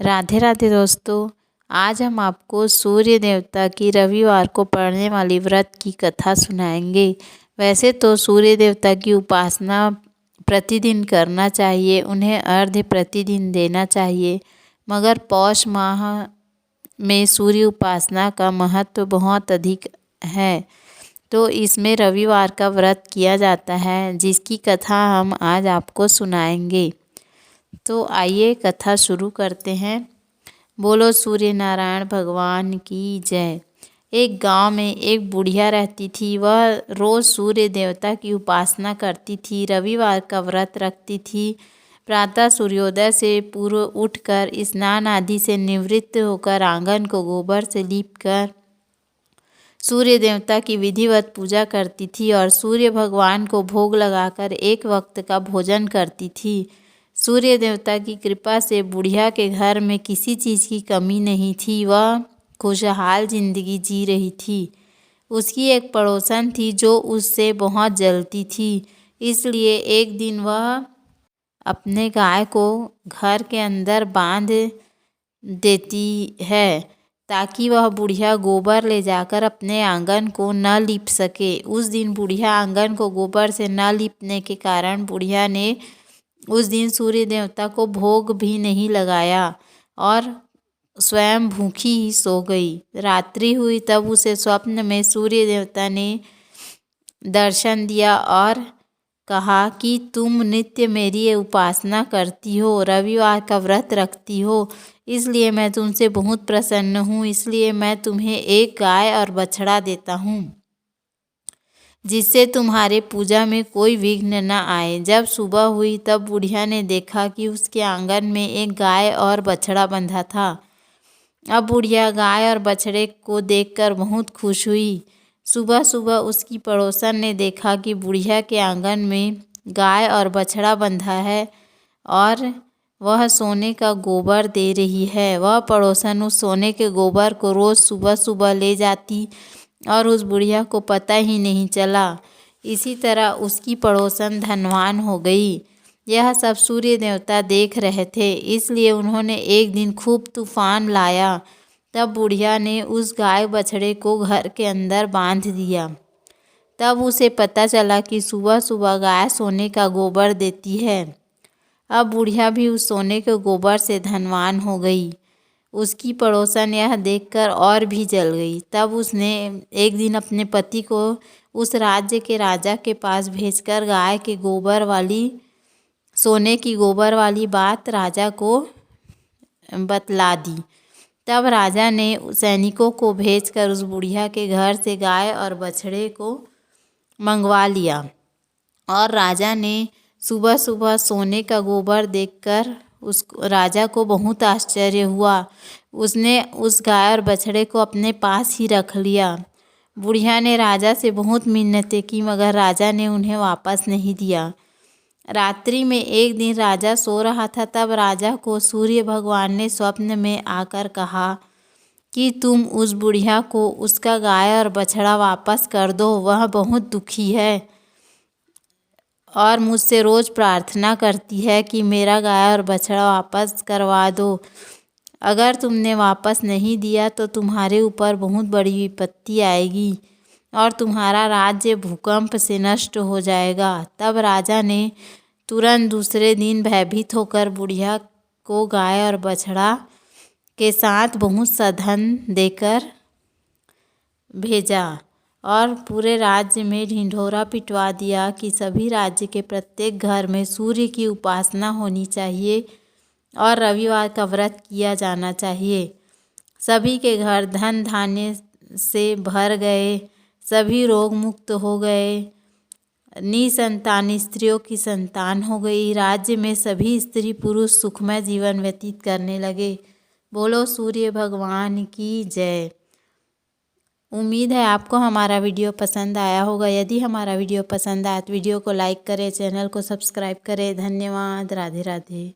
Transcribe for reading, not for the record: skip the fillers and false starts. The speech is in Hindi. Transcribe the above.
राधे राधे दोस्तों। आज हम आपको सूर्य देवता की रविवार को पड़ने वाली व्रत की कथा सुनाएंगे। वैसे तो सूर्य देवता की उपासना प्रतिदिन करना चाहिए, उन्हें अर्घ्य प्रतिदिन देना चाहिए, मगर पौष माह में सूर्य उपासना का महत्व बहुत अधिक है, तो इसमें रविवार का व्रत किया जाता है, जिसकी कथा हम आज आपको सुनाएंगे। तो आइए कथा शुरू करते हैं। बोलो सूर्य नारायण भगवान की जय। एक गांव में एक बुढ़िया रहती थी। वह रोज़ सूर्य देवता की उपासना करती थी, रविवार का व्रत रखती थी। प्रातः सूर्योदय से पूर्व उठकर स्नान आदि से निवृत्त होकर आंगन को गोबर से लीपकर सूर्य देवता की विधिवत पूजा करती थी और सूर्य भगवान को भोग लगाकर एक वक्त का भोजन करती थी। सूर्य देवता की कृपा से बुढ़िया के घर में किसी चीज़ की कमी नहीं थी। वह खुशहाल जिंदगी जी रही थी। उसकी एक पड़ोसन थी जो उससे बहुत जलती थी, इसलिए एक दिन वह अपने गाय को घर के अंदर बांध देती है ताकि वह बुढ़िया गोबर ले जाकर अपने आंगन को न लीप सके। उस दिन बुढ़िया आंगन को गोबर से न लीपने के कारण बुढ़िया ने उस दिन सूर्य देवता को भोग भी नहीं लगाया और स्वयं भूखी ही सो गई। रात्रि हुई तब उसे स्वप्न में सूर्य देवता ने दर्शन दिया और कहा कि तुम नित्य मेरी उपासना करती हो, रविवार का व्रत रखती हो, इसलिए मैं तुमसे बहुत प्रसन्न हूँ। इसलिए मैं तुम्हें एक गाय और बछड़ा देता हूँ, जिससे तुम्हारे पूजा में कोई विघ्न न आए। जब सुबह हुई तब बुढ़िया ने देखा कि उसके आंगन में एक गाय और बछड़ा बंधा था। अब बुढ़िया गाय और बछड़े को देखकर बहुत खुश हुई। सुबह सुबह उसकी पड़ोसन ने देखा कि बुढ़िया के आंगन में गाय और बछड़ा बंधा है और वह सोने का गोबर दे रही है। वह पड़ोसन उस सोने के गोबर को रोज़ सुबह सुबह ले जाती और उस बुढ़िया को पता ही नहीं चला। इसी तरह उसकी पड़ोसन धनवान हो गई। यह सब सूर्य देवता देख रहे थे, इसलिए उन्होंने एक दिन खूब तूफान लाया। तब बुढ़िया ने उस गाय बछड़े को घर के अंदर बांध दिया। तब उसे पता चला कि सुबह सुबह गाय सोने का गोबर देती है। अब बुढ़िया भी उस सोने के गोबर से धनवान हो गई। उसकी पड़ोसन यह देखकर और भी जल गई। तब उसने एक दिन अपने पति को उस राज्य के राजा के पास भेजकर गाय के गोबर वाली सोने की गोबर वाली बात राजा को बतला दी। तब राजा ने सैनिकों को भेजकर उस बुढ़िया के घर से गाय और बछड़े को मंगवा लिया और राजा ने सुबह सुबह सोने का गोबर देखकर उस राजा को बहुत आश्चर्य हुआ। उसने उस गाय और बछड़े को अपने पास ही रख लिया। बुढ़िया ने राजा से बहुत मिन्नतें की, मगर राजा ने उन्हें वापस नहीं दिया। रात्रि में एक दिन राजा सो रहा था, तब राजा को सूर्य भगवान ने स्वप्न में आकर कहा कि तुम उस बुढ़िया को उसका गाय और बछड़ा वापस कर दो। वह बहुत दुखी है और मुझसे रोज़ प्रार्थना करती है कि मेरा गाय और बछड़ा वापस करवा दो। अगर तुमने वापस नहीं दिया तो तुम्हारे ऊपर बहुत बड़ी विपत्ति आएगी और तुम्हारा राज्य भूकंप से नष्ट हो जाएगा। तब राजा ने तुरंत दूसरे दिन भयभीत होकर बुढ़िया को गाय और बछड़ा के साथ बहुत सा धन देकर भेजा और पूरे राज्य में ढिंढोरा पिटवा दिया कि सभी राज्य के प्रत्येक घर में सूर्य की उपासना होनी चाहिए और रविवार का व्रत किया जाना चाहिए। सभी के घर धन धान्य से भर गए, सभी रोग मुक्त हो गए, निसंतान स्त्रियों की संतान हो गई। राज्य में सभी स्त्री पुरुष सुखमय जीवन व्यतीत करने लगे। बोलो सूर्य भगवान की जय। उम्मीद है आपको हमारा वीडियो पसंद आया होगा। यदि हमारा वीडियो पसंद आया तो वीडियो को लाइक करें, चैनल को सब्सक्राइब करें। धन्यवाद। राधे राधे।